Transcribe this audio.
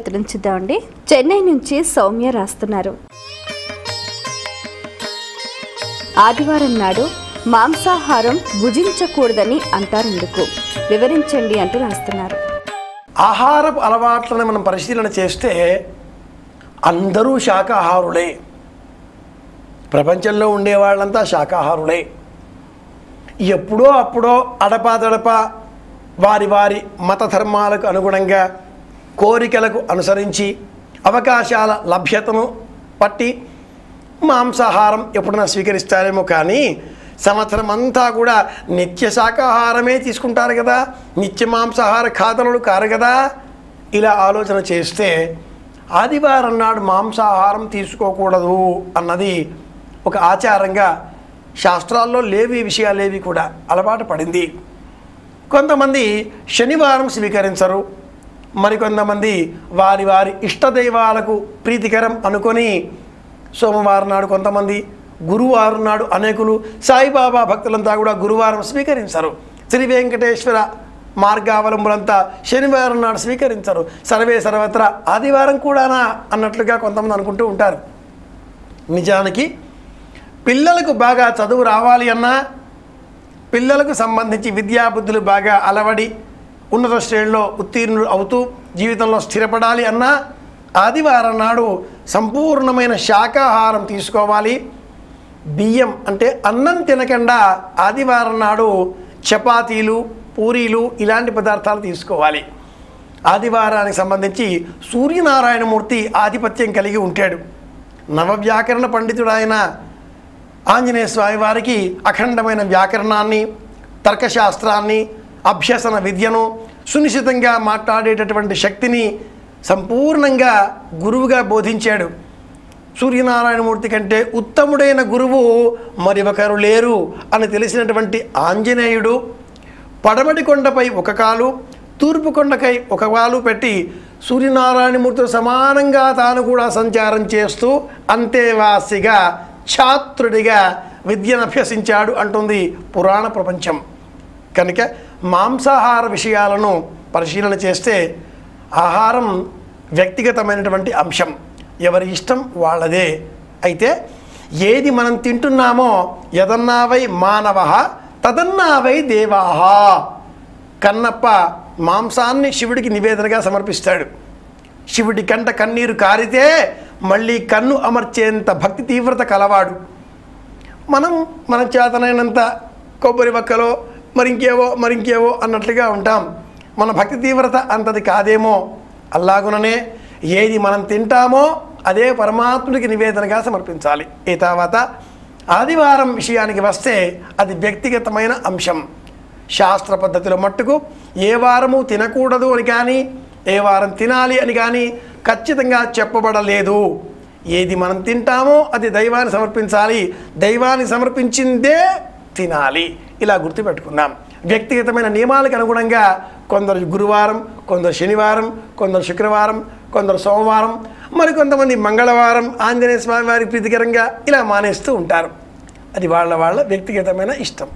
చూద్దామండి. చెన్నై నుంచి సౌమ్య రాస్తున్నారు. ఆదివారం నాడు మాంసాహారం భుజించకూడదని అంటారెందుకు వివరించండి అంటూ రాస్తున్నారు. ఆహారపు అలవాట్లను మనం పరిశీలన చేస్తే అందరూ శాకాహారులే. ప్రపంచంలో ఉండేవాళ్ళంతా శాకాహారులే. ఎప్పుడో అప్పుడో అడపాదడప వారి వారి మత ధర్మాలకు అనుగుణంగా కోరికలకు అనుసరించి అవకాశాల లభ్యతను పట్టి మాంసాహారం ఎప్పుడైనా స్వీకరిస్తారేమో, కానీ సంవత్సరం అంతా కూడా నిత్య శాకాహారమే తీసుకుంటారు కదా, నిత్య మాంసాహార ఖాతనులు కారు కదా. ఇలా ఆలోచన చేస్తే ఆదివారం నాడు మాంసాహారం తీసుకోకూడదు అన్నది ఒక ఆచారంగా శాస్త్రాల్లో లేవి విషయాలేవి కూడా అలవాటు పడింది. కొంతమంది శనివారం స్వీకరించరు, మరికొంతమంది వారి వారి ఇష్టదైవాలకు ప్రీతికరం అనుకొని సోమవారం నాడు, కొంతమంది గురువారం నాడు, అనేకులు సాయిబాబా భక్తులంతా కూడా గురువారం స్వీకరించరు. శ్రీ వెంకటేశ్వర మార్గావలంబులంతా శనివారం నాడు స్వీకరించరు. సర్వే సర్వత్రా ఆదివారం కూడానా అన్నట్లుగా కొంతమంది అనుకుంటూ ఉంటారు. నిజానికి పిల్లలకు బాగా చదువు రావాలి అన్నా, పిల్లలకు సంబంధించి విద్యాబుద్ధులు బాగా అలవడి ఉన్నత శ్రేణిలో ఉత్తీర్ణులు అవుతూ జీవితంలో స్థిరపడాలి అన్నా ఆదివారం నాడు సంపూర్ణమైన శాకాహారం తీసుకోవాలి. బియ్యం అంటే అన్నం తినకుండా ఆదివారం నాడు చపాతీలు, పూరీలు ఇలాంటి పదార్థాలు తీసుకోవాలి. ఆదివారానికి సంబంధించి సూర్యనారాయణమూర్తి ఆధిపత్యం కలిగి ఉంటాడు. నవవ్యాకరణ పండితుడు ఆయన. ఆంజనేయ స్వామి వారికి అఖండమైన వ్యాకరణాన్ని, తర్కశాస్త్రాన్ని, అభ్యసన విద్యను, సునిశ్చితంగా మాట్లాడేటటువంటి శక్తిని సంపూర్ణంగా గురువుగా బోధించాడు. సూర్యనారాయణమూర్తి కంటే ఉత్తముడైన గురువు మరి ఒకరు లేరు అని తెలిసినటువంటి ఆంజనేయుడు పడమటి కొండపై ఒక కాలు, తూర్పు కొండకై ఒక కాలు పెట్టి సూర్యనారాయణమూర్తితో సమానంగా తాను కూడా సంచారం చేస్తూ అంతేవాసిగా ఛాత్రుడిగా విద్యను అభ్యసించాడు అంటుంది పురాణ ప్రపంచం. కనుక మాంసాహార విషయాలను పరిశీలన చేస్తే ఆహారం వ్యక్తిగతమైనటువంటి అంశం, ఎవరి ఇష్టం వాళ్ళదే. అయితే ఏది మనం తింటున్నామో యదన్నావై మానవః తదన్నావై దేవాః. కన్నప్ప మాంసాన్ని శివుడికి నివేదనగా సమర్పిస్తాడు. శివుడి కంట కన్నీరు కారితే మళ్ళీ కన్ను అమర్చేంత భక్తి తీవ్రత కలవాడు. మనం మన చేతనైనంత కొబ్బరి వక్కలో మరింకేవో అన్నట్లుగా ఉంటాం. మన భక్తి తీవ్రత అంతది కాదేమో. అల్లాగుననే ఏది మనం తింటామో అదే పరమాత్ముడికి నివేదనగా సమర్పించాలి. ఈ తర్వాత ఆదివారం విషయానికి వస్తే అది వ్యక్తిగతమైన అంశం. శాస్త్ర పద్ధతిలో మట్టుకు ఏ వారము తినకూడదు అని కానీ, ఏ వారం తినాలి అని కానీ ఖచ్చితంగా చెప్పబడలేదు. ఏది మనం తింటామో అది దైవాన్ని సమర్పించాలి, దైవాన్ని సమర్పించిందే తినాలి. ఇలా గుర్తుపెట్టుకున్నాం. వ్యక్తిగతమైన నియమాలకు అనుగుణంగా కొందరు గురువారం, కొందరు శనివారం, కొందరు శుక్రవారం, కొందరు సోమవారం, మరికొంతమంది మంగళవారం ఆంజనేయ స్వామి వారి ప్రీతికరంగా ఇలా మానేస్తూ ఉంటారు. అది వాళ్ళ వ్యక్తిగతమైన ఇష్టం.